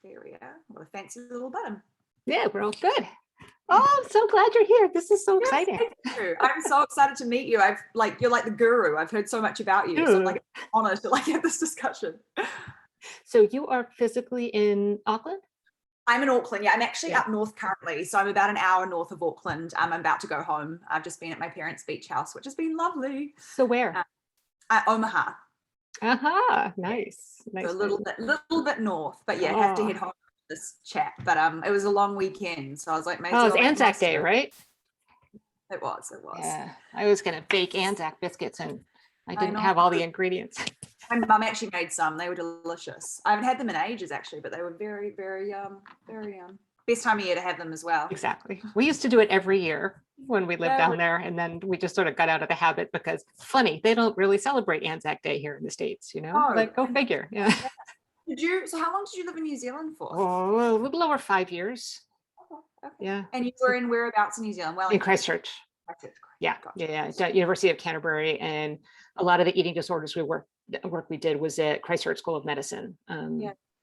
There we are. What a fancy little button. Yeah, we're all good. Oh, I'm so glad you're here. This is so exciting. Thank you. I'm so excited to meet you. You're like the guru. I've heard so much about you. So I'm like honored to have this discussion. So you are physically in Auckland? I'm in Auckland. Yeah, I'm actually up north currently. So I'm about an hour north of Auckland. I'm about to go home. I've just been at my parents' beach house, which has been lovely. So where? Omaha. Nice. So a little bit north, but yeah, have to head home for this chat. But it was a long weekend, so I was like, it was Anzac Day, right? It was. Yeah, I was gonna bake Anzac biscuits and I didn't have all the ingredients. My mum actually made some. They were delicious. I haven't had them in ages actually, but they were very, very best time of year to have them as well. Exactly. We used to do it every year when we lived down there, and then we just sort of got out of the habit because it's funny, they don't really celebrate Anzac Day here in the States, like go figure. Yeah. So how long did you live in New Zealand for? Oh, a little over 5 years. Okay. Yeah. And you were in whereabouts in New Zealand? Well, in Christchurch. Yeah. University of Canterbury, and a lot of the eating disorders work we did was at Christchurch School of Medicine.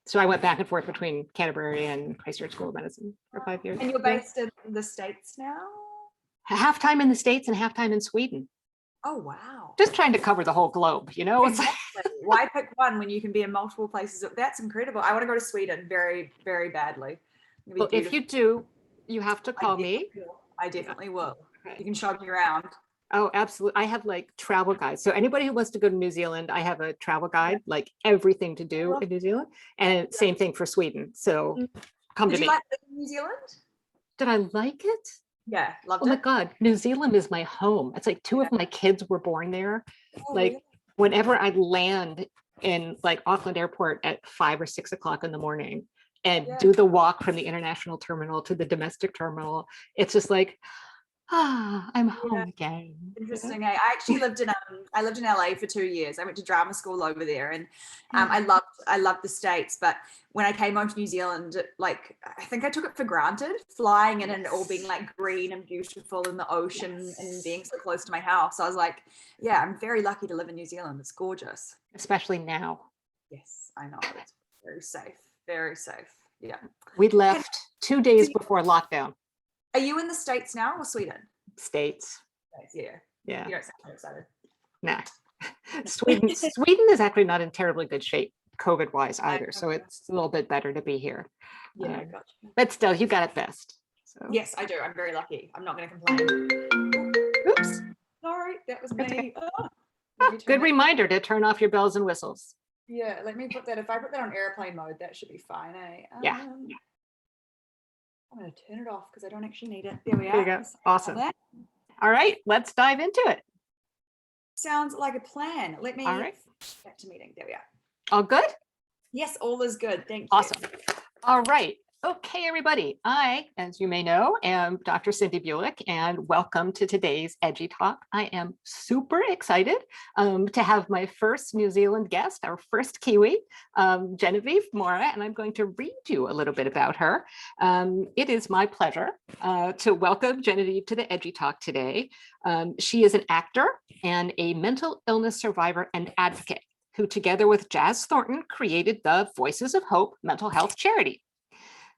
So I went back and forth between Canterbury and Christchurch School of Medicine for 5 years. And you're based in the States now? Half time in the States and half time in Sweden. Oh, wow. Just trying to cover the whole globe, Exactly. Why pick one when you can be in multiple places? That's incredible. I want to go to Sweden very, very badly. Well, if you do, you have to call me. I definitely will. Okay. You can show me around. Oh, absolutely. I have like travel guides. So anybody who wants to go to New Zealand, I have a travel guide, like everything to do in New Zealand. And same thing for Sweden. So come to me. Did you like New Zealand? Did I like it? Yeah, loved it. Oh my God, New Zealand is my home. It's like two of my kids were born there. Like whenever I land in like Auckland Airport at 5 or 6 o'clock in the morning and do the walk from the international terminal to the domestic terminal, it's just like, I'm home again. Interesting. I actually lived in LA for 2 years. I went to drama school over there, and I loved the States. But when I came home to New Zealand, like I think I took it for granted, flying in and it all being like green and beautiful in the ocean and being so close to my house. I was like, yeah, I'm very lucky to live in New Zealand. It's gorgeous, especially now. Yes, I know. It's very safe. Very safe. Yeah. We left 2 days before lockdown. Are you in the States now or Sweden? States. Yeah. You don't sound so excited. Nah. Sweden is actually not in terribly good shape COVID wise either. So it's a little bit better to be here. Yeah, gotcha. But still, you got it best. So. Yes, I do. I'm very lucky. I'm not going to complain. Oops. Sorry, that was me. Okay. Good reminder to turn off your bells and whistles. Yeah, let me put that. If I put that on airplane mode, that should be fine. Yeah. I'm going to turn it off because I don't actually need it. There we are. There you go. Awesome. All right, let's dive into it. Sounds like a plan. Let me back to meeting. There we are. All good? Yes, all is good. Thank you. Awesome. All right. Okay, everybody. I, as you may know, am Dr. Cynthia Bulik, and welcome to today's EDGI Talk. I am super excited to have my first New Zealand guest, our first Kiwi, Genevieve Mora, and I'm going to read you a little bit about her. It is my pleasure to welcome Genevieve to the EDGI Talk today. She is an actor and a mental illness survivor and advocate who, together with Jazz Thornton, created the Voices of Hope mental health charity.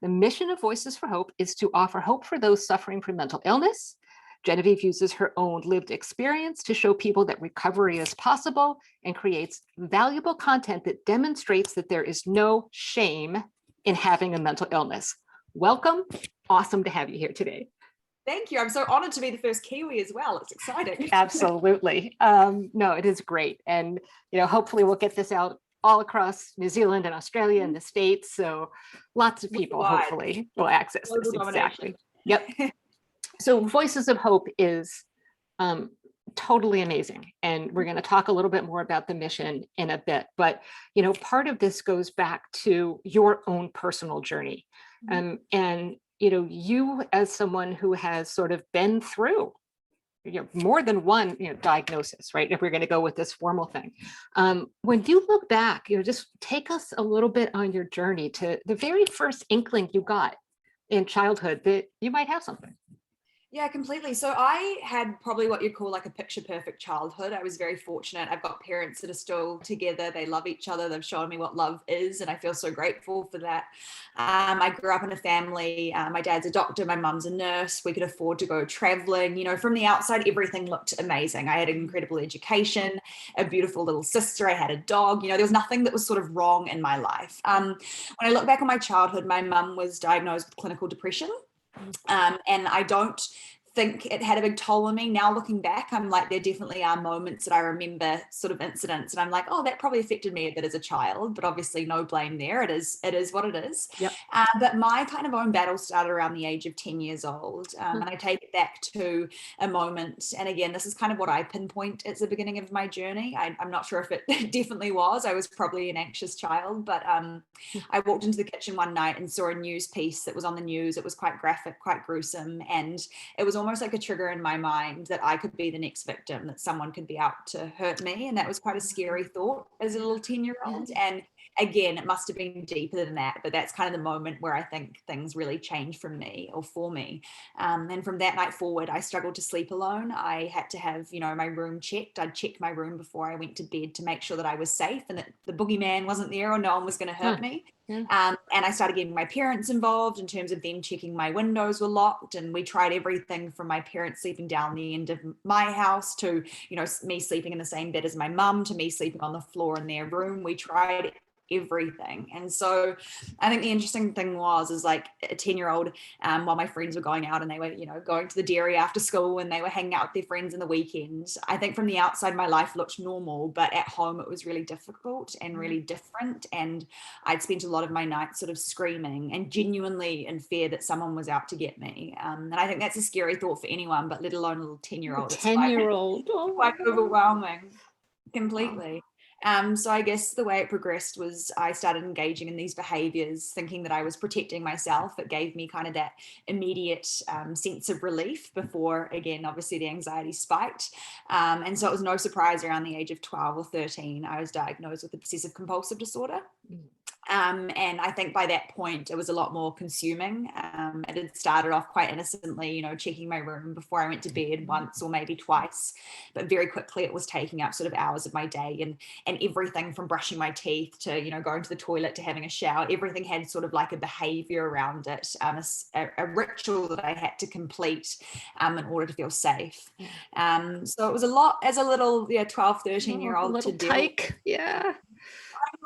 The mission of Voices for Hope is to offer hope for those suffering from mental illness. Genevieve uses her own lived experience to show people that recovery is possible and creates valuable content that demonstrates that there is no shame in having a mental illness. Welcome. Awesome to have you here today. Thank you. I'm so honored to be the first Kiwi as well. It's exciting. Absolutely. No, it is great. And, hopefully we'll get this out all across New Zealand and Australia and the States. So lots of people hopefully will access this. Exactly. Yep. So Voices of Hope is totally amazing. And we're going to talk a little bit more about the mission in a bit. But, part of this goes back to your own personal journey. And, you as someone who has sort of been through more than one diagnosis, right? If we're going to go with this formal thing. When you look back, just take us a little bit on your journey to the very first inkling you got in childhood that you might have something. Yeah, completely. So I had probably what you'd call like a picture perfect childhood. I was very fortunate. I've got parents that are still together. They love each other. They've shown me what love is, and I feel so grateful for that. I grew up in a family. My dad's a doctor. My mum's a nurse. We could afford to go traveling. You know, from the outside, everything looked amazing. I had an incredible education, a beautiful little sister. I had a dog. You know, there was nothing that was sort of wrong in my life. When I look back on my childhood, my mum was diagnosed with clinical depression. And I don't think it had a big toll on me. Now looking back, I'm like, there definitely are moments that I remember, sort of incidents, and I'm like, oh, that probably affected me a bit as a child, but obviously no blame there. It is what it is. Yep. But my kind of own battle started around the age of 10 years old. And I take it back to a moment. And again, this is kind of what I pinpoint at the beginning of my journey. I'm not sure if it definitely was. I was probably an anxious child, but I walked into the kitchen one night and saw a news piece that was on the news. It was quite graphic, quite gruesome. And it was almost like a trigger in my mind that I could be the next victim, that someone could be out to hurt me. And that was quite a scary thought as a little 10-year-old. And again, it must have been deeper than that, but that's kind of the moment where I think things really changed from me, or for me. And from that night forward, I struggled to sleep alone. I had to have, you know, my room checked. I'd check my room before I went to bed to make sure that I was safe and that the boogeyman wasn't there or no one was going to hurt me. And I started getting my parents involved in terms of them checking my windows were locked. And we tried everything from my parents sleeping down the end of my house to, you know, me sleeping in the same bed as my mum, to me sleeping on the floor in their room. We tried everything. And so I think the interesting thing is like a 10-year-old, while my friends were going out and they were, you know, going to the dairy after school and they were hanging out with their friends in the weekends, I think from the outside my life looked normal, but at home it was really difficult and really different. And I'd spent a lot of my nights sort of screaming and genuinely in fear that someone was out to get me. And I think that's a scary thought for anyone, but let alone a little 10-year-old. 10-year-old. Quite overwhelming. Completely. So I guess the way it progressed was I started engaging in these behaviors, thinking that I was protecting myself. It gave me kind of that immediate sense of relief before, again, obviously the anxiety spiked. And so it was no surprise around the age of 12 or 13, I was diagnosed with obsessive compulsive disorder. And I think by that point, it was a lot more consuming. It had started off quite innocently, you know, checking my room before I went to bed once or maybe twice. But very quickly, it was taking up sort of hours of my day, and everything from brushing my teeth to, you know, going to the toilet to having a shower. Everything had sort of like a behavior around it, a ritual that I had to complete in order to feel safe. So it was a lot as a little 12, 13-year-old to deal with. Yeah.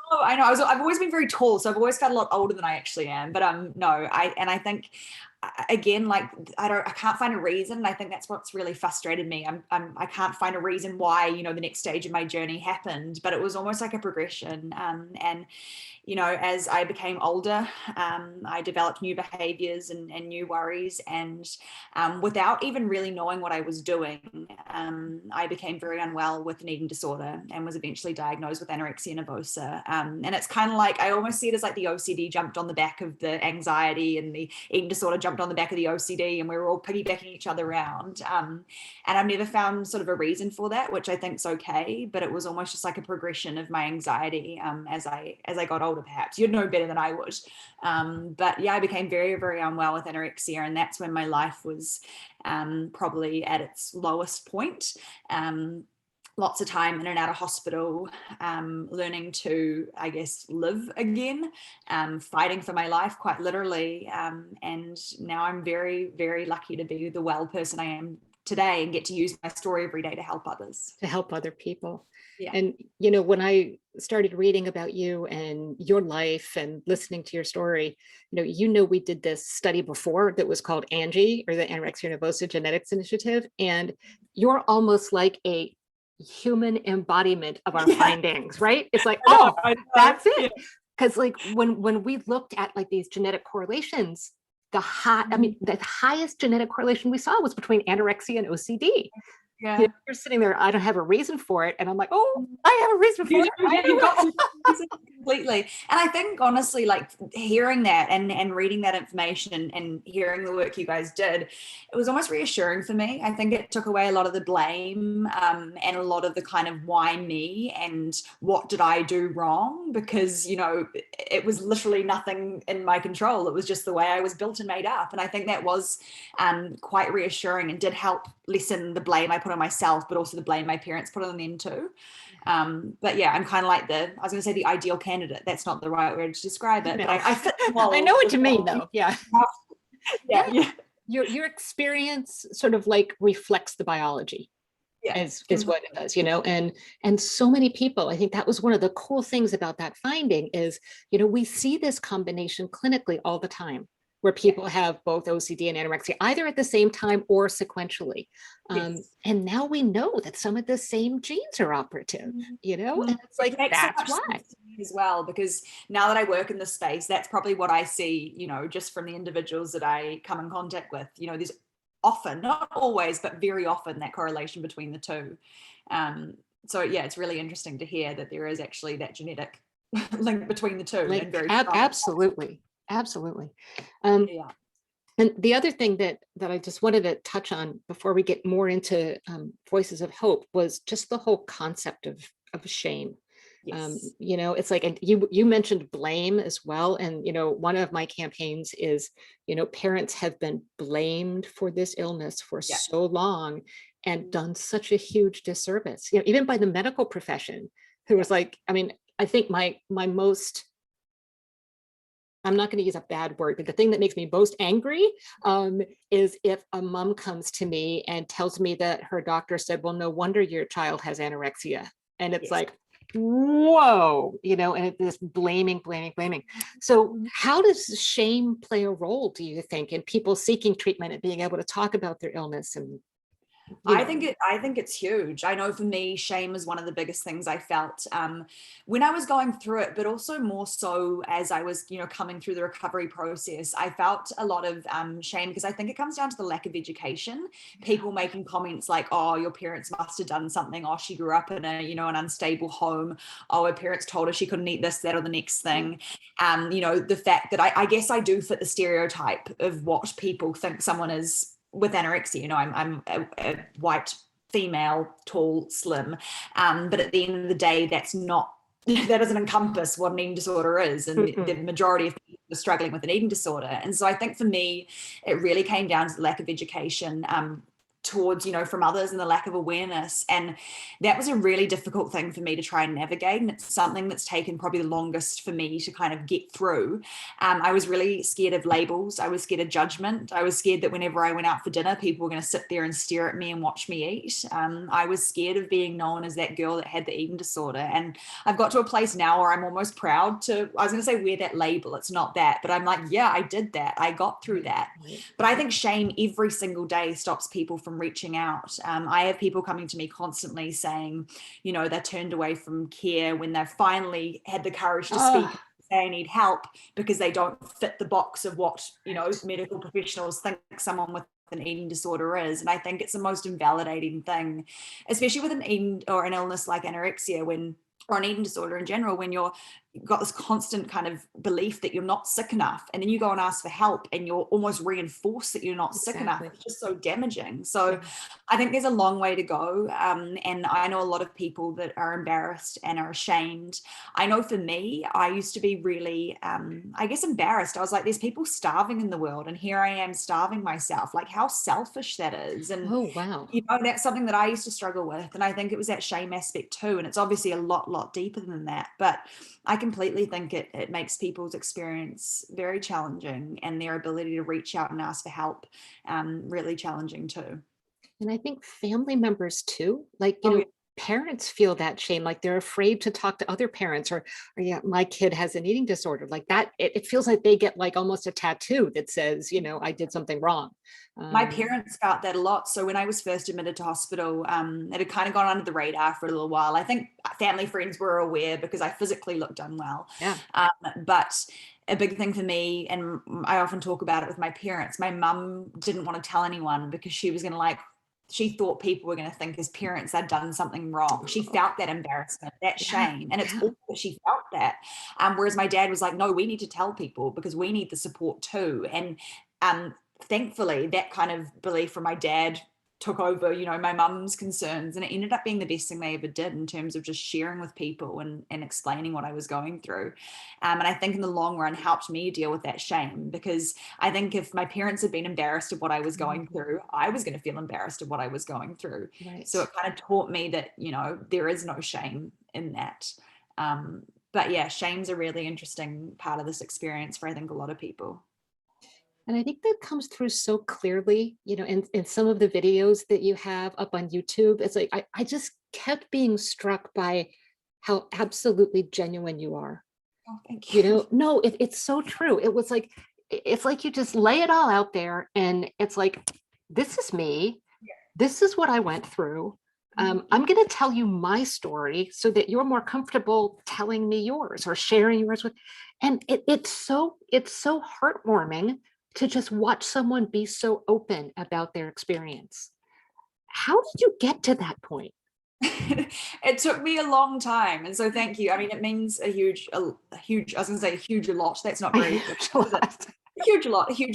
I know. I've always been very tall, so I've always felt a lot older than I actually am. But I think again, like I can't find a reason. And I think that's what's really frustrated me. I can't find a reason why, you know, the next stage of my journey happened, but it was almost like a progression. And you know, as I became older, I developed new behaviors and new worries. And without even really knowing what I was doing, I became very unwell with an eating disorder and was eventually diagnosed with anorexia nervosa. And it's kind of like, I almost see it as like the OCD jumped on the back of the anxiety and the eating disorder jumped on the back of the OCD, and we were all piggybacking each other around. And I've never found sort of a reason for that, which I think is okay, but it was almost just like a progression of my anxiety as I got older. Perhaps you'd know better than I would, but yeah, I became very, very unwell with anorexia, and that's when my life was probably at its lowest point. Lots of time in and out of hospital, learning to, I guess, live again, fighting for my life quite literally, and now I'm very, very lucky to be the well person I am today and get to use my story every day to help others. To help other people. Yeah. And, you know, when I started reading about you and your life and listening to your story, we did this study before that was called EDGI, or the Anorexia Nervosa Genetics Initiative. And you're almost like a human embodiment of our findings, right? It's like, oh, that's it. Because like when we looked at like these genetic correlations, the highest genetic correlation we saw was between anorexia and OCD. Yeah. You know, you're sitting there, I don't have a reason for it. And I'm like, oh, I have a reason for it. You've got Completely. And I think honestly, like hearing that and reading that information and hearing the work you guys did, it was almost reassuring for me. I think it took away a lot of the blame and a lot of the kind of why me and what did I do wrong? Because, you know, it was literally nothing in my control. It was just the way I was built and made up. And I think that was quite reassuring and did help lessen the blame I put on myself, but also the blame my parents put on them too. But yeah, I'm kind of like I was going to say the ideal candidate. That's not the right word to describe it, No. but I fit the mold. I know what you mean though. Yeah. Yeah. Your experience sort of like reflects the biology. Yeah. Is what it does, you know, and so many people, I think that was one of the cool things about that finding is, you know, we see this combination clinically all the time where people have both OCD and anorexia, either at the same time or sequentially. Yes. And now we know that some of the same genes are operative, you know, and it's like, that's why. As well, because now that I work in this space, that's probably what I see, you know, just from the individuals that I come in contact with. You know, there's often, not always, but very often that correlation between the two. So yeah, it's really interesting to hear that there is actually that genetic link between the two. Like, and very absolutely. yeah. And the other thing that I just wanted to touch on before we get more into Voices of Hope was just the whole concept of shame. Yes. You know, it's like, and you mentioned blame as well. And, you know, one of my campaigns is, you know, parents have been blamed for this illness for so long and done such a huge disservice, you know, even by the medical profession, who was like, I mean, I think my most, I'm not going to use a bad word, but the thing that makes me most angry is if a mom comes to me and tells me that her doctor said, well, no wonder your child has anorexia. And it's like, whoa, you know, and it's this blaming. So how does shame play a role, do you think, in people seeking treatment and being able to talk about their illness? And I think it's huge. I know for me, shame is one of the biggest things I felt when I was going through it, but also more so as I was, you know, coming through the recovery process. I felt a lot of shame because I think it comes down to the lack of education. People making comments like, "Oh, your parents must have done something. Oh, she grew up in a, you know, an unstable home. Oh, her parents told her she couldn't eat this, that, or the next thing." You know, the fact that I guess I do fit the stereotype of what people think someone is with anorexia. You know, I'm a white female, tall, slim, but at the end of the day, that doesn't encompass what an eating disorder is, and the majority of people are struggling with an eating disorder. And so I think for me, it really came down to the lack of education towards, you know, from others, and the lack of awareness. And that was a really difficult thing for me to try and navigate. And it's something that's taken probably the longest for me to kind of get through. I was really scared of labels. I was scared of judgment. I was scared that whenever I went out for dinner, people were going to sit there and stare at me and watch me eat. I was scared of being known as that girl that had the eating disorder. And I've got to a place now where I'm almost proud to, I was going to say wear that label. It's not that, but I'm like, yeah, I did that. I got through that. But I think shame every single day stops people from reaching out. I have people coming to me constantly saying, you know, they're turned away from care when they've finally had the courage to speak, say I need help, because they don't fit the box of what, you know, medical professionals think someone with an eating disorder is. And I think it's the most invalidating thing, especially with an eating or an illness like anorexia, or an eating disorder in general, when you've got this constant kind of belief that you're not sick enough, and then you go and ask for help and you're almost reinforced that you're not sick enough. It's just so damaging. So I think there's a long way to go. And I know a lot of people that are embarrassed and are ashamed. I know for me, I used to be really, I guess, embarrassed. I was like, there's people starving in the world, and here I am starving myself. Like, how selfish that is. And you know, that's something that I used to struggle with. And I think it was that shame aspect too. And it's obviously a lot deeper than that. But I completely think it makes people's experience very challenging, and their ability to reach out and ask for help really challenging too. And I think family members too, like, you know, parents feel that shame, like they're afraid to talk to other parents, or yeah, my kid has an eating disorder, like that. It feels like they get like almost a tattoo that says, you know, I did something wrong. My parents felt that a lot. So when I was first admitted to hospital, it had kind of gone under the radar for a little while. I think family friends were aware because I physically looked unwell. But a big thing for me, and I often talk about it with my parents, my mum didn't want to tell anyone because she was going to she thought people were going to think as parents I'd done something wrong. She felt that embarrassment, that shame. And it's all that she felt that. Whereas my dad was like, no, we need to tell people because we need the support too. And thankfully that kind of belief from my dad took over, you know, my mum's concerns, and it ended up being the best thing they ever did in terms of just sharing with people and explaining what I was going through. And I think in the long run helped me deal with that shame, because I think if my parents had been embarrassed of what I was going through, I was going to feel embarrassed of what I was going through. Right. So it kind of taught me that, you know, there is no shame in that. But yeah, shame's a really interesting part of this experience for, I think, a lot of people. And I think that comes through so clearly, you know, in some of the videos that you have up on YouTube. It's like, I just kept being struck by how absolutely genuine you are. Oh, thank you. You know, no, it's so true. It's like you just lay it all out there, and it's like, this is me. Yeah. This is what I went through. I'm going to tell you my story so that you're more comfortable telling me yours or sharing yours with. And it's so heartwarming to just watch someone be so open about their experience. How did you get to that point? It took me a long time, and so thank you. I mean, it means a huge, I was gonna say a huge lot. That's not very a huge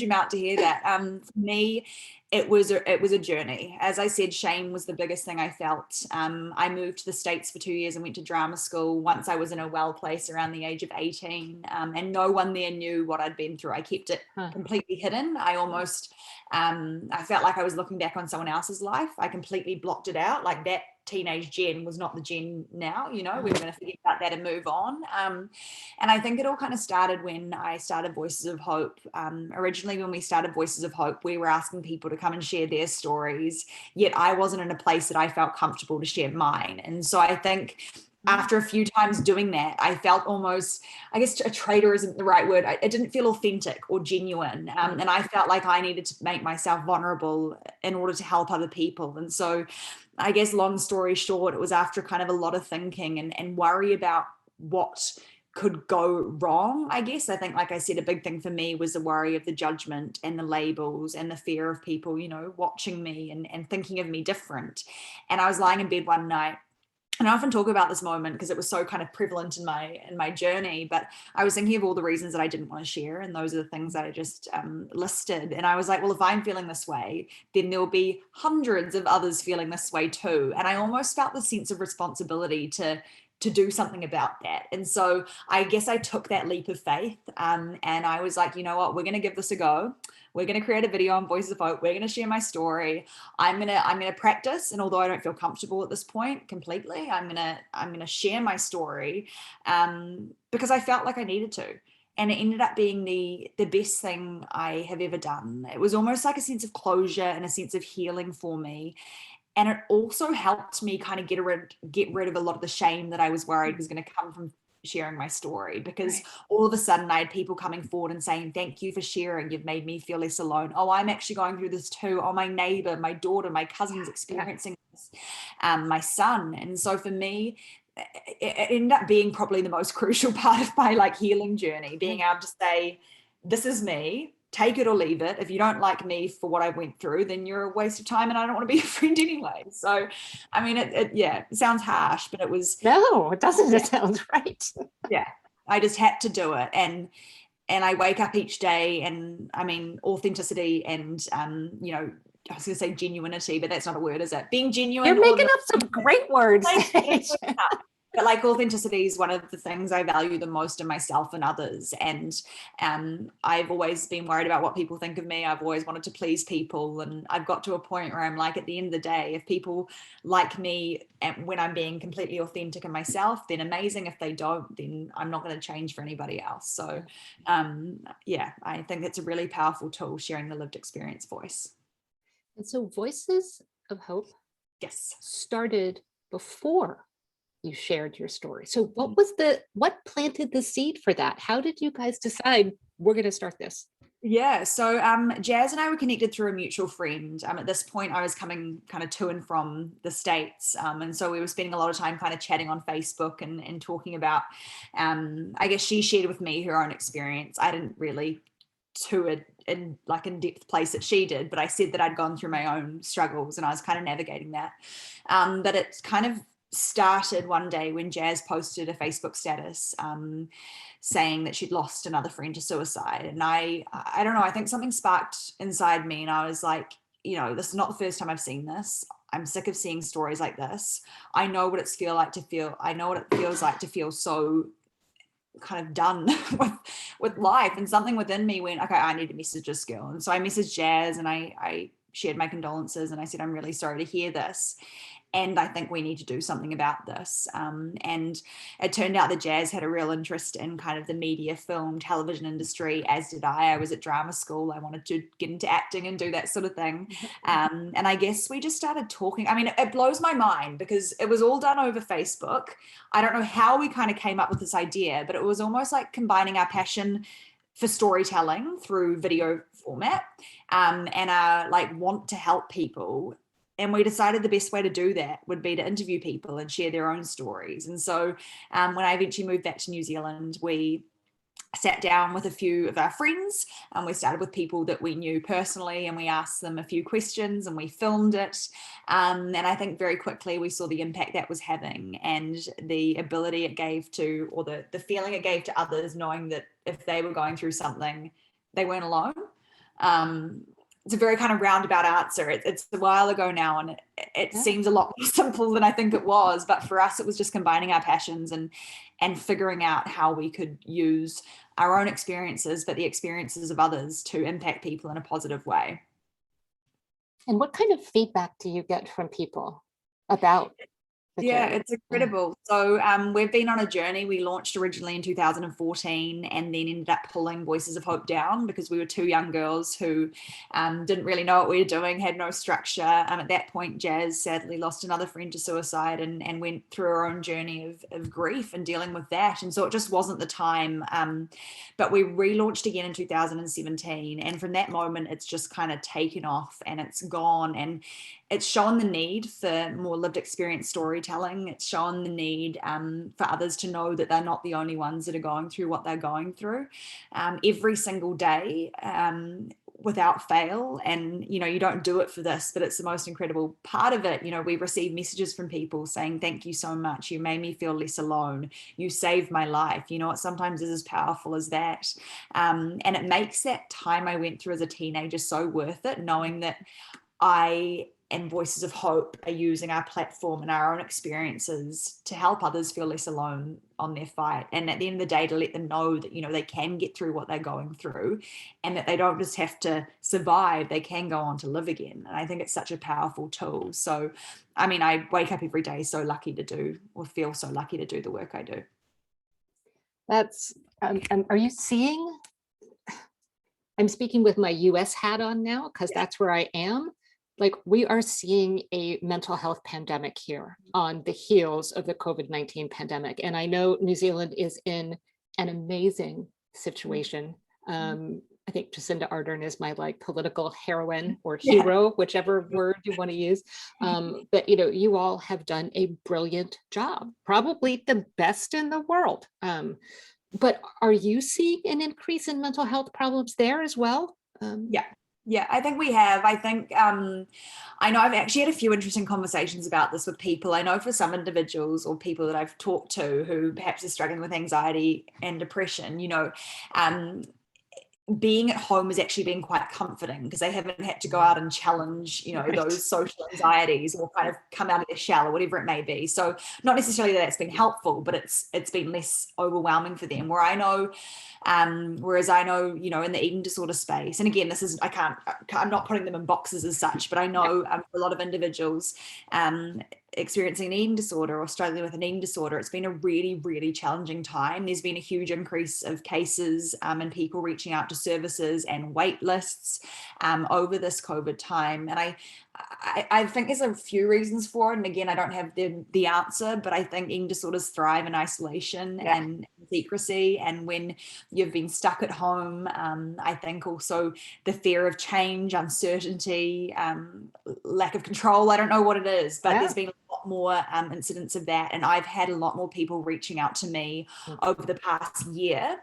amount to hear that. For me, it was a journey. As I said, shame was the biggest thing I felt. I moved to the States for 2 years and went to drama school once I was in a well place around the age of 18, and no one there knew what I'd been through. I kept it completely hidden. I almost, I felt like I was looking back on someone else's life. I completely blocked it out. Like that teenage Jen was not the Jen now, you know, we were going to forget about that and move on. And I think it all kind of started when I started Voices of Hope. Originally, when we started Voices of Hope, we were asking people to come and share their stories, yet I wasn't in a place that I felt comfortable to share mine. And so I think after a few times doing that, I felt almost, I guess a traitor isn't the right word. It didn't feel authentic or genuine. And I felt like I needed to make myself vulnerable in order to help other people. And so I guess long story short, it was after kind of a lot of thinking and worry about what could go wrong. I guess I think, like I said, a big thing for me was the worry of the judgment and the labels and the fear of people, you know, watching me and thinking of me different. And I was lying in bed one night, and I often talk about this moment because it was so kind of prevalent in my journey, but I was thinking of all the reasons that I didn't want to share, and those are the things that I just listed. And I was like, well, if I'm feeling this way, then there'll be hundreds of others feeling this way too. And I almost felt the sense of responsibility to do something about that. And so I guess I took that leap of faith, and I was like, you know what, we're going to give this a go. We're going to create a video on Voices of Hope. We're going to share my story. I'm going to practice. And although I don't feel comfortable at this point completely, I'm going to share my story, because I felt like I needed to. And it ended up being the best thing I have ever done. It was almost like a sense of closure and a sense of healing for me. And it also helped me kind of get rid of a lot of the shame that I was worried was going to come from sharing my story, because all of a sudden I had people coming forward and saying, thank you for sharing. You've made me feel less alone. Oh, I'm actually going through this too. Oh, my neighbor, my daughter, my cousin's experiencing this, my son. And so for me, it ended up being probably the most crucial part of my like healing journey, being able to say, this is me. Take it or leave it. If you don't like me for what I went through, then you're a waste of time and I don't want to be your friend anyway. So, I mean, it sounds harsh, but it was. No, it doesn't. It sounds right. Yeah, I just had to do it. And I wake up each day, and I mean, authenticity and, you know, I was going to say genuinity, but that's not a word, is it? Being genuine. You're making up some great words. But like authenticity is one of the things I value the most in myself and others. And I've always been worried about what people think of me. I've always wanted to please people. And I've got to a point where I'm like, at the end of the day, if people like me when I'm being completely authentic in myself, then amazing. If they don't, then I'm not going to change for anybody else. So yeah, I think it's a really powerful tool, sharing the lived experience voice. And so Voices of Hope, yes, started before you shared your story. So what planted the seed for that? How did you guys decide we're going to start this? Yeah, so Jazz and I were connected through a mutual friend. At this point, I was coming kind of to and from the States. And so we were spending a lot of time kind of chatting on Facebook and talking about, I guess she shared with me her own experience. I didn't really to it in like in-depth place that she did, but I said that I'd gone through my own struggles and I was kind of navigating that. But it kind of started one day when Jazz posted a Facebook status saying that she'd lost another friend to suicide. And I don't know, I think something sparked inside me, and I was like, you know, this is not the first time I've seen this. I'm sick of seeing stories like this. I know what it's I know what it feels like to feel so kind of done with life. And something within me went, okay, I need to message this girl. And so I messaged Jazz, and I shared my condolences, and I said, I'm really sorry to hear this, and I think we need to do something about this. And it turned out that Jazz had a real interest in kind of the media, film, television industry, as did I. I was at drama school. I wanted to get into acting and do that sort of thing. And I guess we just started talking. I mean, it blows my mind because it was all done over Facebook. I don't know how we kind of came up with this idea, but it was almost like combining our passion for storytelling through video format and our like want to help people. And we decided the best way to do that would be to interview people and share their own stories. And so when I eventually moved back to New Zealand, we sat down with a few of our friends, and we started with people that we knew personally, and we asked them a few questions, and we filmed it. And I think very quickly we saw the impact that was having, and the ability it gave to, or the feeling it gave to others, knowing that if they were going through something, they weren't alone. It's a very kind of roundabout answer. It's a while ago now, and it seems a lot more simple than I think it was. But for us, it was just combining our passions and figuring out how we could use our own experiences, but the experiences of others, to impact people in a positive way. And what kind of feedback do you get from people about the journey? It's incredible. So we've been on a journey. We launched originally in 2014 and then ended up pulling Voices of Hope down because we were two young girls who didn't really know what we were doing, had no structure. At that point, Jazz sadly lost another friend to suicide and went through her own journey of grief and dealing with that. And so it just wasn't the time. But we relaunched again in 2017. And from that moment, it's just kind of taken off and it's gone. And it's shown the need for more lived experience storytelling. It's shown the need for others to know that they're not the only ones that are going through what they're going through every single day without fail. And, you know, you don't do it for this, but it's the most incredible part of it. You know, we receive messages from people saying, thank you so much. You made me feel less alone. You saved my life. You know, it sometimes is as powerful as that. And it makes that time I went through as a teenager so worth it, knowing that I and Voices of Hope are using our platform and our own experiences to help others feel less alone on their fight. And at the end of the day, to let them know that, you know, they can get through what they're going through and that they don't just have to survive, they can go on to live again. And I think it's such a powerful tool. So, I mean, I wake up every day so lucky to do, or feel so lucky to do the work I do. That's, are you seeing, I'm speaking with my US hat on now, because that's where I am. Like, we are seeing a mental health pandemic here on the heels of the COVID-19 pandemic. And I know New Zealand is in an amazing situation. I think Jacinda Ardern is my like political heroine or hero, whichever word you want to use. But, you know, you all have done a brilliant job, probably the best in the world. But are you seeing an increase in mental health problems there as well? Yeah, I think we have. I think, I know I've actually had a few interesting conversations about this with people. I know for some individuals or people that I've talked to who perhaps are struggling with anxiety and depression, you know, being at home has actually been quite comforting because they haven't had to go out and challenge, you know, those social anxieties or kind of come out of their shell or whatever it may be. So not necessarily that it's been helpful, but it's been less overwhelming for them. Whereas I know, you know, in the eating disorder space, and again, this is, I'm not putting them in boxes as such, but I know for a lot of individuals experiencing an eating disorder or struggling with an eating disorder, it's been a really, really challenging time. There's been a huge increase of cases and people reaching out to services and wait lists over this COVID time. And I think there's a few reasons for it. And again, I don't have the answer, but I think eating disorders thrive in isolation and secrecy. And when you've been stuck at home, I think also the fear of change, uncertainty, lack of control, I don't know what it is, but there's been lot more incidents of that, and I've had a lot more people reaching out to me over the past year,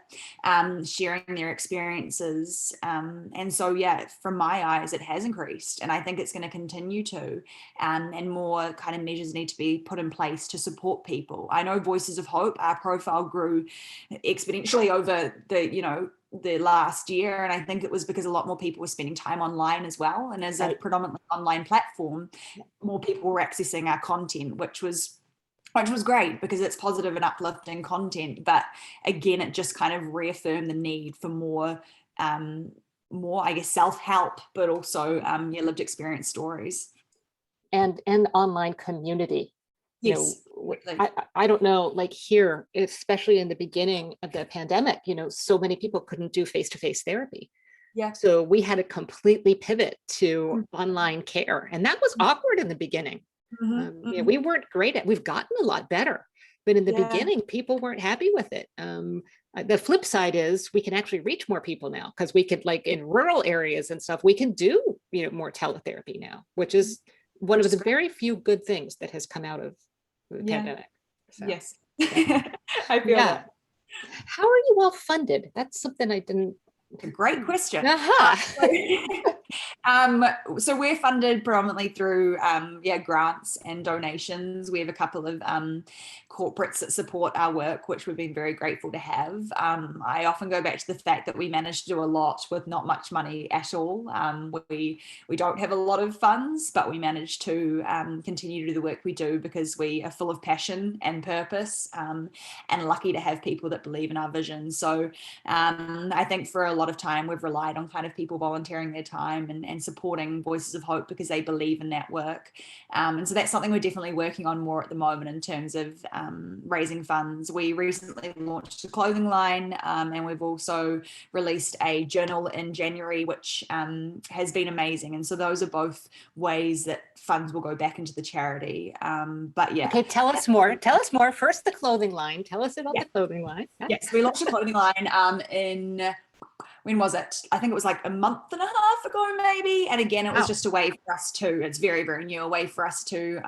sharing their experiences, and so yeah, from my eyes it has increased, and I think it's going to continue to, and more kind of measures need to be put in place to support people. I know Voices of Hope, our profile grew exponentially over the last year, and I think it was because a lot more people were spending time online as well, and as a predominantly online platform, more people were accessing our content, which was great because it's positive and uplifting content. But again, it just kind of reaffirmed the need for more I guess self-help, but also lived experience stories and online community. Yes. I don't know, like here, especially in the beginning of the pandemic, so many people couldn't do face-to-face therapy. Yeah. So we had to completely pivot to online care. And that was awkward in the beginning. We weren't great at, we've gotten a lot better, but in the beginning, people weren't happy with it. The flip side is we can actually reach more people now, because we could, like in rural areas and stuff, we can do, more teletherapy now, which is one of the very few good things that has come out of the pandemic. So, yes. I feel that. How are you all funded? That's something I didn't. A great question. So we're funded predominantly through grants and donations. We have a couple of corporates that support our work, which we've been very grateful to have. I often go back to the fact that we managed to do a lot with not much money at all. We don't have a lot of funds, but we managed to continue to do the work we do because we are full of passion and purpose, and lucky to have people that believe in our vision. So I think for a lot of time we've relied on kind of people volunteering their time and supporting Voices of Hope because they believe in that work, and so that's something we're definitely working on more at the moment in terms of raising funds. We recently launched a clothing line, and we've also released a journal in January, which has been amazing, and so those are both ways that funds will go back into the charity. But yeah, okay, tell us more first. The clothing line, tell us about the clothing line. Yes, we launched a clothing line in, when was it? I think it was like a month and a half ago, maybe. And again, it was just a way for us to, it's very, very new, a way for us to,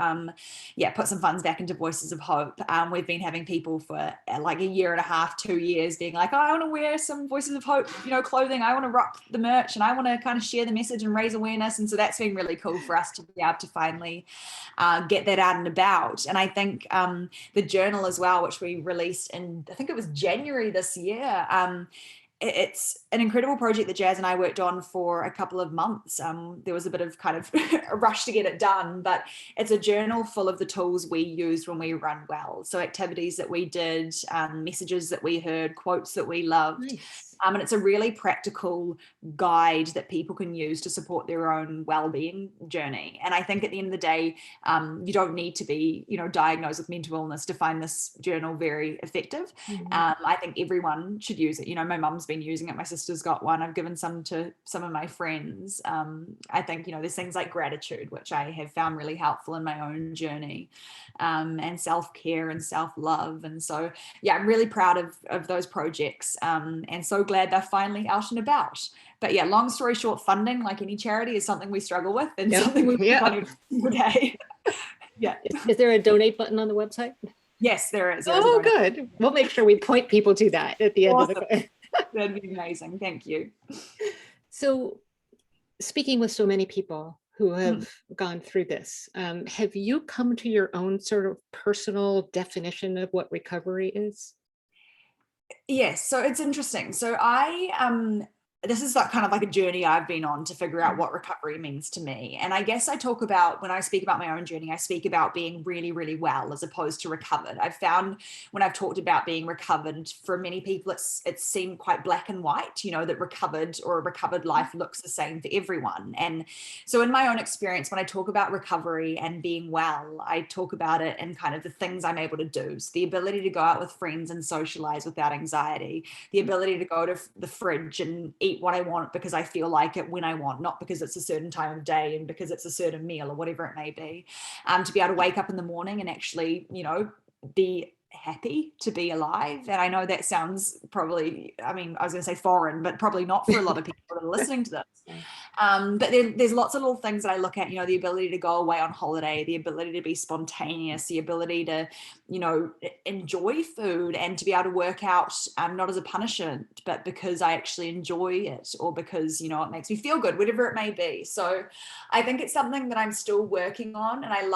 put some funds back into Voices of Hope. We've been having people for like a year and a half, 2 years being like, oh, I want to wear some Voices of Hope, clothing. I want to rock the merch and I want to kind of share the message and raise awareness. And so that's been really cool for us to be able to finally get that out and about. And I think the journal as well, which we released in, I think it was January this year, it's an incredible project that Jazz and I worked on for a couple of months. There was a bit of kind of a rush to get it done, but it's a journal full of the tools we used when we run well. So activities that we did, messages that we heard, quotes that we loved. Nice. And it's a really practical guide that people can use to support their own well-being journey. And I think at the end of the day, you don't need to be, diagnosed with mental illness to find this journal very effective. I think everyone should use it. My mum's been using it. My sister's got one. I've given some to some of my friends. I think, there's things like gratitude, which I have found really helpful in my own journey, and self-care and self-love. And so, yeah, I'm really proud of those projects, and so glad they're finally out and about. But yeah, long story short, funding, like any charity, is something we struggle with and something we work on every day. Yeah. Is there a donate button on the website? Yes, there is. Oh, good. We'll make sure we point people to that at the end of the. That'd be amazing. Thank you. So, speaking with so many people who have gone through this, have you come to your own sort of personal definition of what recovery is? Yes, so it's interesting. So this is kind of like a journey I've been on to figure out what recovery means to me. And I guess I talk about, when I speak about my own journey, I speak about being really, really well as opposed to recovered. I've found when I've talked about being recovered, for many people, it's seemed quite black and white, that recovered or a recovered life looks the same for everyone. And so in my own experience, when I talk about recovery and being well, I talk about it in kind of the things I'm able to do. So the ability to go out with friends and socialize without anxiety, the ability to go to the fridge and eat what I want because I feel like it when I want, not because it's a certain time of day and because it's a certain meal or whatever it may be, to be able to wake up in the morning and actually, be happy to be alive. And I know that sounds probably, I was going to say foreign, but probably not for a lot of people that are listening to this. But there's lots of little things that I look at, the ability to go away on holiday, the ability to be spontaneous, the ability to, enjoy food and to be able to work out, not as a punishment, but because I actually enjoy it, or because, it makes me feel good, whatever it may be. So I think it's something that I'm still working on. And I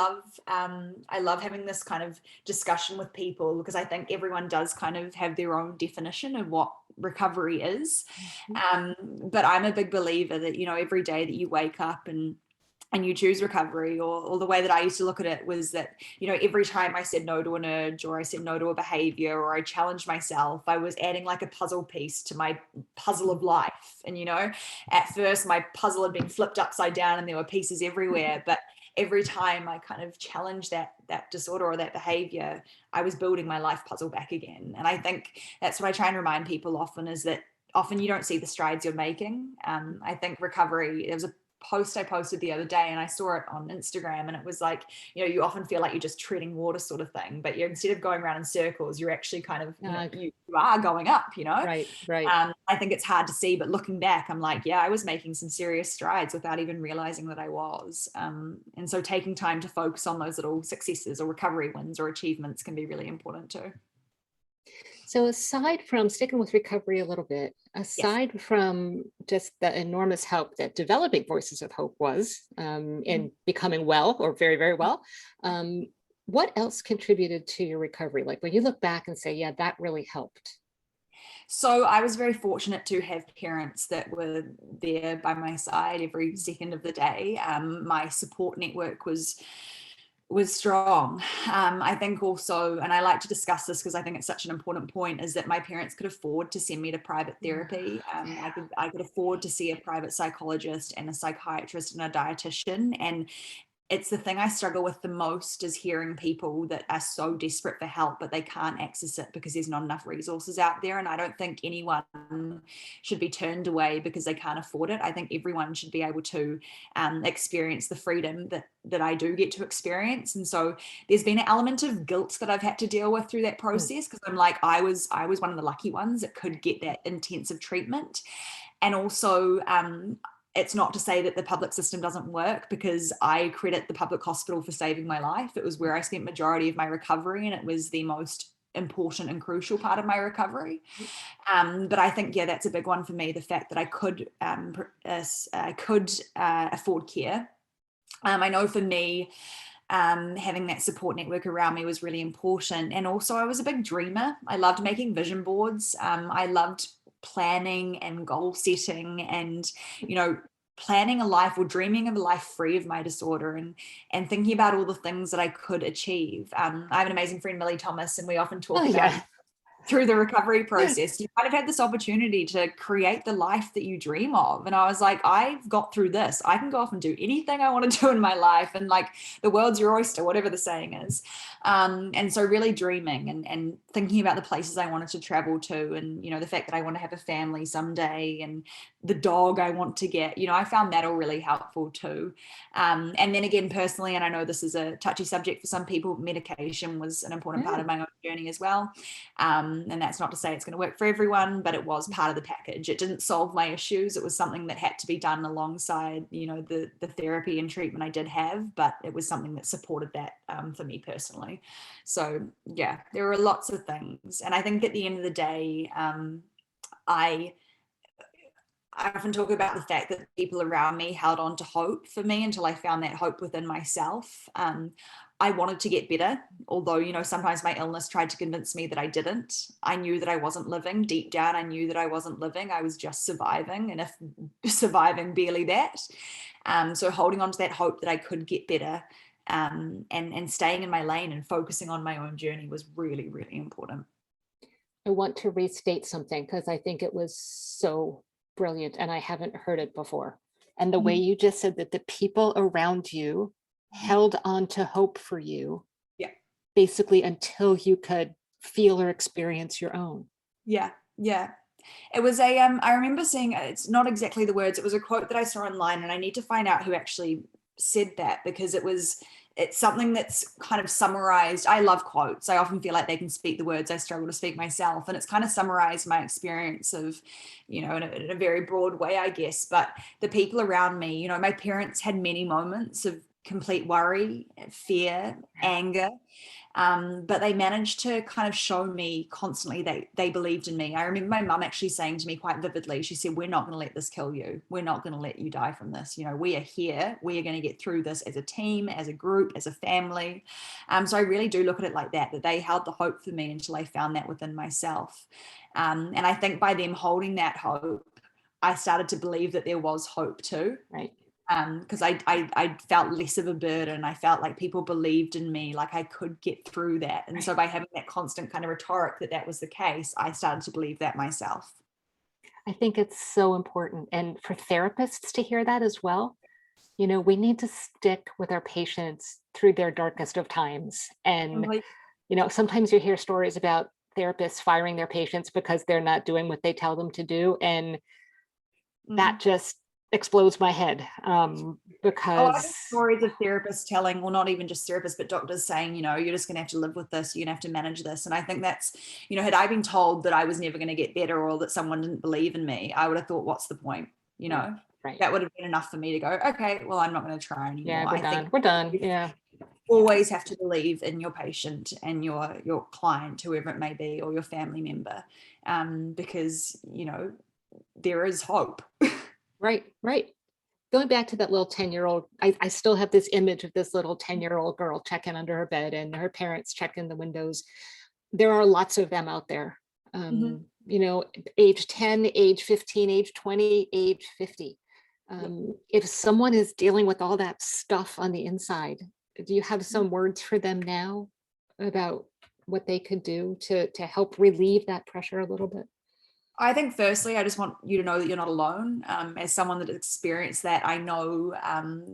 love having this kind of discussion with people, because I think everyone does kind of have their own definition of what recovery is. But I'm a big believer that, every day that you wake up and you choose recovery, or the way that I used to look at it was that, every time I said no to an urge, or I said no to a behavior, or I challenged myself, I was adding like a puzzle piece to my puzzle of life. And, at first my puzzle had been flipped upside down and there were pieces everywhere, but every time I kind of challenged that disorder or that behavior, I was building my life puzzle back again. And I think that's what I try and remind people often, is that often you don't see the strides you're making. I think recovery, there was a post I posted the other day and I saw it on Instagram, and it was like, you often feel like you're just treading water sort of thing, but instead of going around in circles, you're actually kind of, you are going up, Right. I think it's hard to see, but looking back, I'm like, yeah, I was making some serious strides without even realizing that I was. And so taking time to focus on those little successes or recovery wins or achievements can be really important too. So aside from sticking with recovery a little bit, aside from just the enormous help that developing Voices of Hope was in becoming well, or very, very well, what else contributed to your recovery? Like when you look back and say, yeah, that really helped. So I was very fortunate to have parents that were there by my side every second of the day. My support network was strong. I think also, and I like to discuss this because I think it's such an important point, is that my parents could afford to send me to private therapy. I could afford to see a private psychologist and a psychiatrist and a dietitian. And it's the thing I struggle with the most, is hearing people that are so desperate for help, but they can't access it because there's not enough resources out there. And I don't think anyone should be turned away because they can't afford it. I think everyone should be able to experience the freedom that I do get to experience. And so there's been an element of guilt that I've had to deal with through that process, because I'm like, I was one of the lucky ones that could get that intensive treatment. And also, it's not to say that the public system doesn't work, because I credit the public hospital for saving my life. It was where I spent majority of my recovery, and it was the most important and crucial part of my recovery. But I think, that's a big one for me, the fact that I could afford care. I know for me, having that support network around me was really important. And also I was a big dreamer. I loved making vision boards. I loved planning and goal setting and, planning a life, or dreaming of a life free of my disorder, and thinking about all the things that I could achieve. I have an amazing friend, Millie Thomas, and we often talk about through the recovery process, you kind of had this opportunity to create the life that you dream of. And I was like, I've got through this. I can go off and do anything I want to do in my life. And like, the world's your oyster, whatever the saying is. And so really dreaming and thinking about the places I wanted to travel to, and, the fact that I want to have a family someday, and the dog I want to get, I found that all really helpful too. And then again, personally, and I know this is a touchy subject for some people, medication was an important part of my own journey as well. And that's not to say it's going to work for everyone, but it was part of the package. It didn't solve my issues. It was something that had to be done alongside, the therapy and treatment I did have, but it was something that supported that for me personally. So yeah, there were lots of things. And I think at the end of the day, I often talk about the fact that people around me held on to hope for me until I found that hope within myself. I wanted to get better, although, sometimes my illness tried to convince me that I didn't. I knew that I wasn't living. Deep down, I knew that I wasn't living. I was just surviving, and if surviving, barely that. So holding on to that hope that I could get better, and staying in my lane and focusing on my own journey was really, really important. I want to restate something because I think it was so brilliant and I haven't heard it before. And the way you just said that the people around you held on to hope for you, basically until you could feel or experience your own. Yeah. It was I remember seeing, it's not exactly the words, it was a quote that I saw online, and I need to find out who actually said that, because it was it's something that's kind of summarized. I love quotes. I often feel like they can speak the words I struggle to speak myself. And it's kind of summarized my experience of, in a very broad way, I guess. But the people around me, my parents had many moments of complete worry, fear, anger. But they managed to kind of show me constantly they believed in me. I remember my mum actually saying to me quite vividly, she said, we're not going to let this kill you. We're not going to let you die from this. We are here. We are going to get through this as a team, as a group, as a family. So I really do look at it like that they held the hope for me until I found that within myself. And I think by them holding that hope, I started to believe that there was hope too. Right. Because I felt less of a burden. I felt like people believed in me, like I could get through that. And so by having that constant kind of rhetoric that was the case, I started to believe that myself. I think it's so important. And for therapists to hear that as well, we need to stick with our patients through their darkest of times. And, sometimes you hear stories about therapists firing their patients because they're not doing what they tell them to do. And that just explodes my head because I have stories of therapists telling, well, not even just therapists, but doctors saying, you're just going to have to live with this, you're going to have to manage this. And I think that's, had I been told that I was never going to get better or that someone didn't believe in me, I would have thought, what's the point? Right. That would have been enough for me to go, okay, well, I'm not going to try anymore. Yeah, we're done. Yeah. Always have to believe in your patient and your client, whoever it may be, or your family member, because, there is hope. Right. Going back to that little 10-year-old, I still have this image of this little 10-year-old girl checking under her bed and her parents checking the windows. There are lots of them out there, age 10, age 15, age 20, age 50. If someone is dealing with all that stuff on the inside, do you have some words for them now about what they could do to help relieve that pressure a little bit? I think firstly, I just want you to know that you're not alone. As someone that experienced that, I know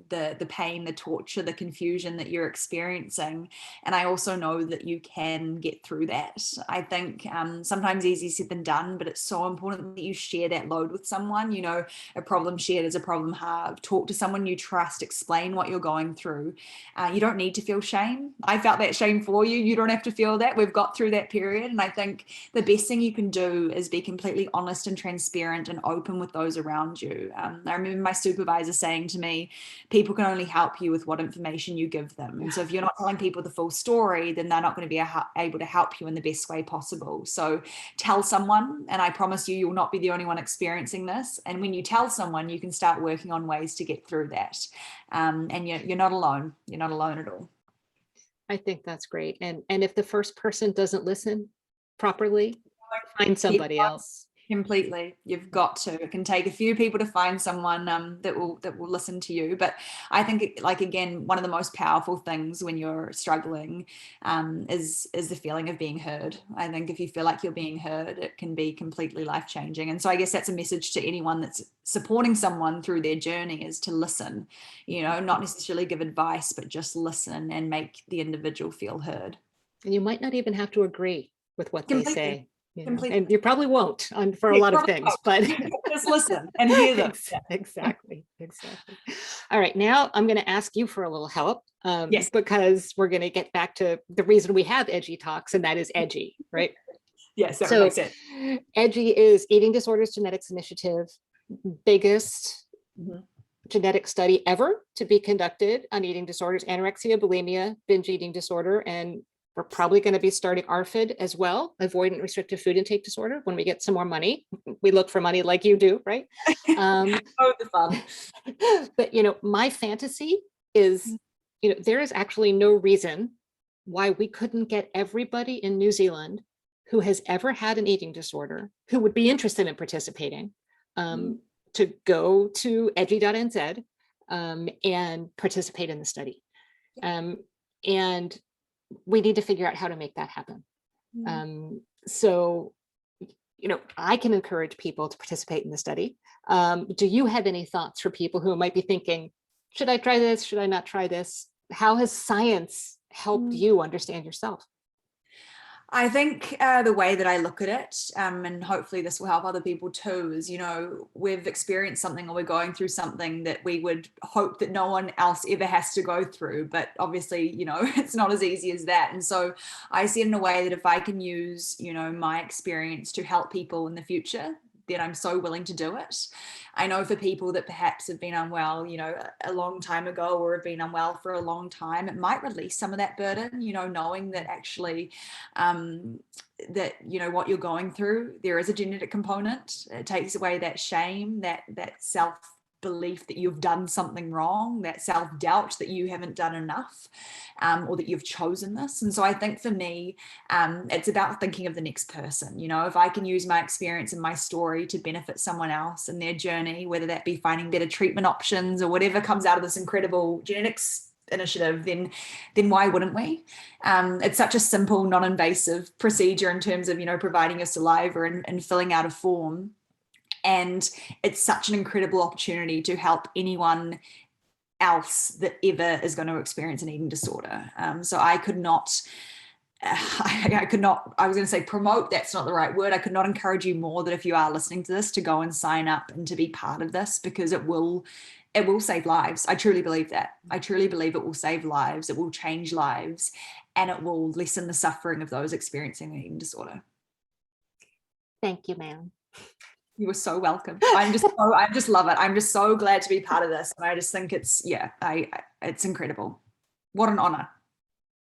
the pain, the torture, the confusion that you're experiencing. And I also know that you can get through that. I think sometimes easier said than done, but it's so important that you share that load with someone. A problem shared is a problem halved. Talk to someone you trust, explain what you're going through. You don't need to feel shame. I felt that shame for you. You don't have to feel that. We've got through that period. And I think the best thing you can do is be completely honest and transparent and open with those around you. I remember my supervisor saying to me, people can only help you with what information you give them. And so if you're not telling people the full story, then they're not going to be able to help you in the best way possible. So tell someone, and I promise you, you'll not be the only one experiencing this. And when you tell someone, you can start working on ways to get through that. And you're not alone. You're not alone at all. I think that's great. And if the first person doesn't listen properly, find somebody else. Completely. You've got to. It can take a few people to find someone that will listen to you. But I think, again, one of the most powerful things when you're struggling is the feeling of being heard. I think if you feel like you're being heard, it can be completely life-changing. And so I guess that's a message to anyone that's supporting someone through their journey, is to listen, not necessarily give advice, but just listen and make the individual feel heard. And you might not even have to agree with what they say. Completely. And you probably won't for a lot of things, but just listen and hear them. Exactly. All right, now I'm going to ask you for a little help, because we're going to get back to the reason we have EDGI talks, and that is EDGI, right? Yes, that makes sense. EDGI is Eating Disorders Genetics Initiative, biggest genetic study ever to be conducted on eating disorders, anorexia, bulimia, binge eating disorder, and we're probably going to be starting ARFID as well, avoidant restrictive food intake disorder, when we get some more money. We look for money like you do, right? The fun. But, my fantasy is, there is actually no reason why we couldn't get everybody in New Zealand who has ever had an eating disorder, who would be interested in participating, to go to edgi.nz and participate in the study. And we need to figure out how to make that happen. So, I can encourage people to participate in the study. Do you have any thoughts for people who might be thinking, should I try this? Should I not try this? How has science helped you understand yourself? I think the way that I look at it, and hopefully this will help other people too, is, we've experienced something or we're going through something that we would hope that no one else ever has to go through. But obviously, it's not as easy as that. And so I see it in a way that if I can use, my experience to help people in the future, then I'm so willing to do it. I know for people that perhaps have been unwell, a long time ago, or have been unwell for a long time, it might release some of that burden, knowing that actually that, what you're going through, there is a genetic component. It takes away that shame, that self-belief that you've done something wrong, that self-doubt that you haven't done enough, or that you've chosen this. And so I think for me, it's about thinking of the next person. If I can use my experience and my story to benefit someone else in their journey, whether that be finding better treatment options or whatever comes out of this incredible genetics initiative, then why wouldn't we? It's such a simple, non-invasive procedure in terms of, providing your saliva and filling out a form. And it's such an incredible opportunity to help anyone else that ever is going to experience an eating disorder. So I could not, I was going to say promote, that's not the right word. I could not encourage you more that if you are listening to this, to go and sign up and to be part of this, because it will save lives. I truly believe that. I truly believe it will save lives. It will change lives, and it will lessen the suffering of those experiencing an eating disorder. Thank you, ma'am. You were so welcome. I just love it. I'm just so glad to be part of this. And I just think it's incredible. What an honor.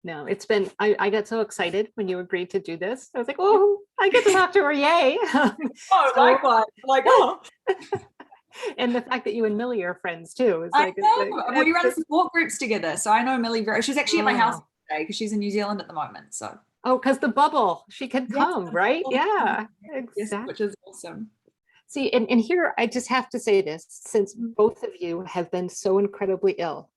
No, it's been, I got so excited when you agreed to do this. I was like, oh, I get to talk to her. Yay. Likewise. And the fact that you and Millie are friends too. Is we run support groups together. So I know Millie she's actually at my house today because she's in New Zealand at the moment. So. Oh, because the bubble, she could come, right? Yeah, exactly. Yes, which is awesome. See, and here I just have to say this, since both of you have been so incredibly ill,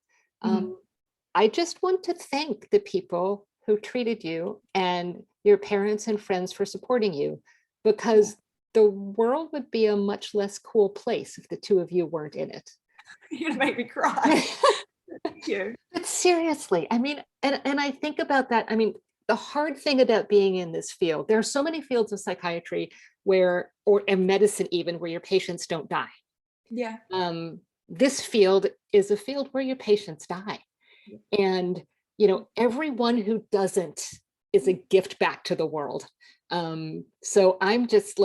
I just want to thank the people who treated you and your parents and friends for supporting you, because the world would be a much less cool place if the two of you weren't in it. You're gonna make me cry. Thank you. But seriously, I mean, and I think about that. I mean, the hard thing about being in this field, there are so many fields of psychiatry and medicine even, where your patients don't die. Yeah. This field is a field where your patients die. And, everyone who doesn't is a gift back to the world. So I'm just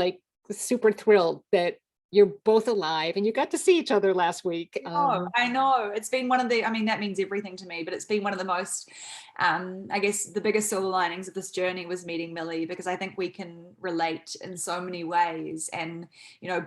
super thrilled that you're both alive and you got to see each other last week. I know. It's been one of the, that means everything to me, but it's been one of the most, I guess the biggest silver linings of this journey was meeting Millie, because I think we can relate in so many ways. And,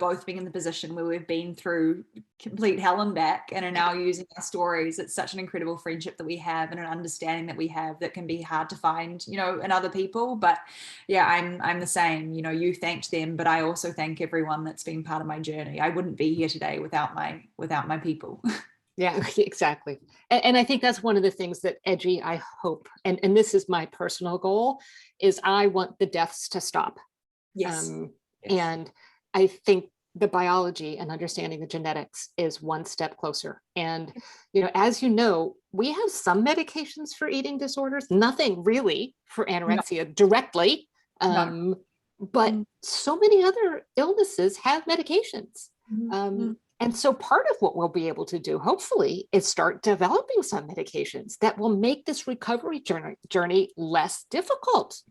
both being in the position where we've been through complete hell and back and are now using our stories. It's such an incredible friendship that we have and an understanding that we have that can be hard to find, in other people. But yeah, I'm the same. You thanked them, but I also thank everyone that's been part of my journey. I wouldn't be here today without my people. Yeah, exactly. And I think that's one of the things that EDGI, I hope, and this is my personal goal, is I want the deaths to stop. Yes. And I think the biology and understanding the genetics is one step closer. And, as we have some medications for eating disorders, nothing really for anorexia directly. But so many other illnesses have medications. And so part of what we'll be able to do, hopefully, is start developing some medications that will make this recovery journey less difficult.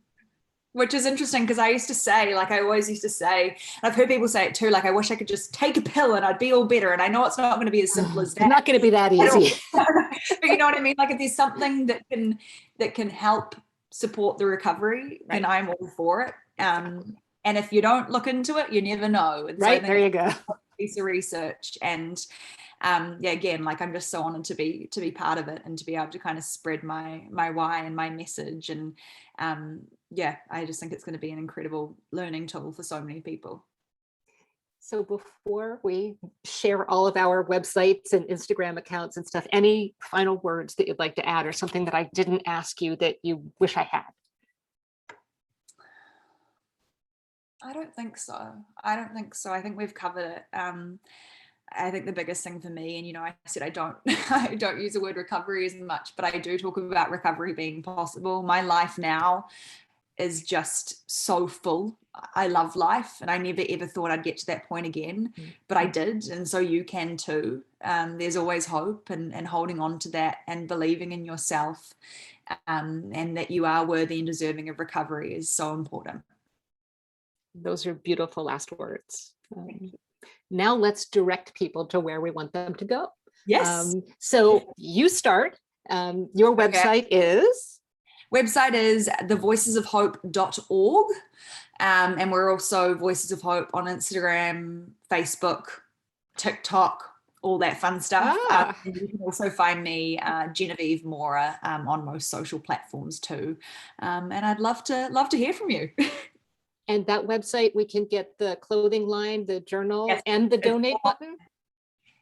Which is interesting, because I used to say, I always used to say, and I've heard people say it too, I wish I could just take a pill and I'd be all better. And I know it's not going to be as simple as that. It's not going to be that easy. But you know what I mean? If there's something that can help support the recovery, then I'm all for it. And if you don't look into it, you never know. And right, so there you go. Piece of research. And again, I'm just so honored to be part of it and to be able to kind of spread my why and my message. And I just think it's going to be an incredible learning tool for so many people. So before we share all of our websites and Instagram accounts and stuff, any final words that you'd like to add, or something that I didn't ask you that you wish I had? I don't think so. I think we've covered it. I think the biggest thing for me, and I said I don't use the word recovery as much, but I do talk about recovery being possible. My life now is just so full. I love life, and I never ever thought I'd get to that point again, but I did, and so you can too. There's always hope, and holding on to that and believing in yourself, and that you are worthy and deserving of recovery is so important. Those are beautiful last words. Now let's direct people to where we want them to go. Yes. So you start. Your website is? Website is thevoicesofhope.org. And we're also Voices of Hope on Instagram, Facebook, TikTok, all that fun stuff. And you can also find me, Genevieve Mora, on most social platforms too. And I'd love to hear from you. And that website, we can get the clothing line, the journal, yes, and the donate button?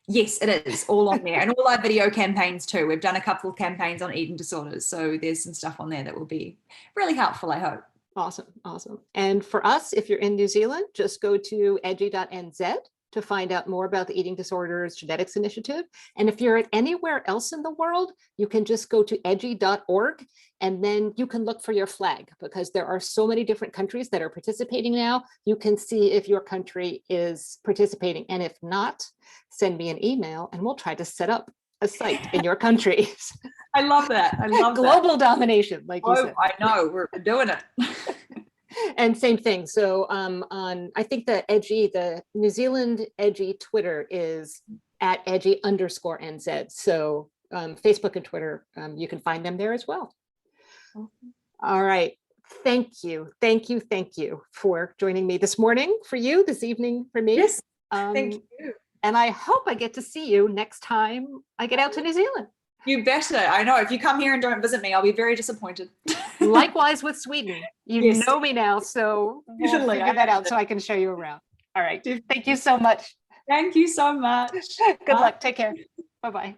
Yes, it is all on there, and all our video campaigns too. We've done a couple of campaigns on eating disorders, so there's some stuff on there that will be really helpful, I hope. Awesome, awesome. And for us, if you're in New Zealand, just go to edgi.nz to find out more about the Eating Disorders Genetics Initiative. And if you're anywhere else in the world, you can just go to edgi.org, and then you can look for your flag, because there are so many different countries that are participating now. You can see if your country is participating, and if not, send me an email and we'll try to set up a site in your country. I love that. I love global domination, like you said. I know, we're doing it. And same thing. So on, I think the EDGI, the New Zealand EDGI Twitter is at EDGI_NZ. So Facebook and Twitter, you can find them there as well. All right. Thank you. Thank you. Thank you for joining me this morning for you, this evening for me. Yes. Thank you. And I hope I get to see you next time I get out to New Zealand. You better. I know. If you come here and don't visit me, I'll be very disappointed. Likewise with Sweden. You know me now, so we'll figure that out so I can show you around. All right. Thank you so much. Thank you so much. Good luck. Take care. Bye-bye.